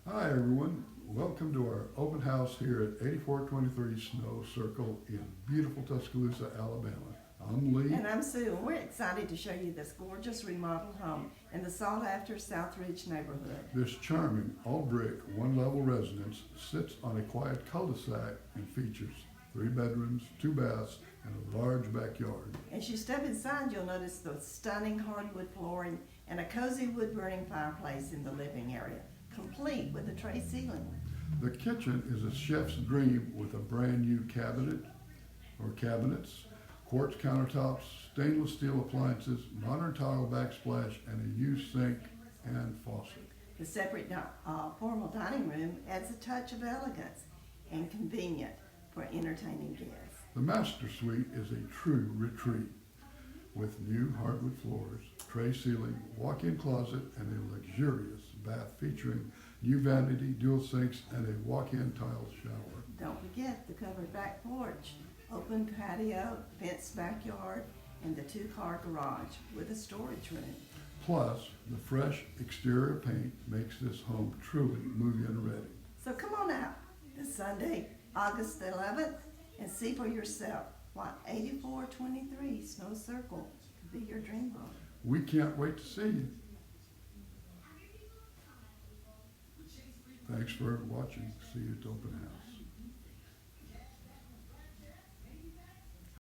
Hi everyone, welcome to our open house here at 8423 Snow Circle in beautiful Tuscaloosa, Alabama. I'm Lee. And I'm Sue, and we're excited to show you this gorgeous remodeled home in the sought-after Southridge neighborhood. This charming all-brick one-level residence sits on a quiet cul-de-sac and features 3 bedrooms, 2 baths, and a large backyard. As you step inside, you'll notice the stunning hardwood flooring and a cozy wood-burning fireplace in the living area, complete with a tray ceiling. The kitchen is a chef's dream with a brand new cabinet or cabinets, quartz countertops, stainless steel appliances, modern tile backsplash, and a used sink and faucet. The separate formal dining room adds a touch of elegance and convenient for entertaining guests. The master suite is a true retreat with new hardwood floors, tray ceiling, walk-in closet, and a luxurious bath featuring new vanity, dual sinks, and a walk-in tile shower. Don't forget the covered back porch, open patio, fenced backyard, and the 2-car garage with a storage room. Plus, the fresh exterior paint makes this home truly move-in ready. So come on out this Sunday, August 11th, and see for yourself why 8423 Snow Circle could be your dream home. We can't wait to see you. Thanks for watching. See you at the open house.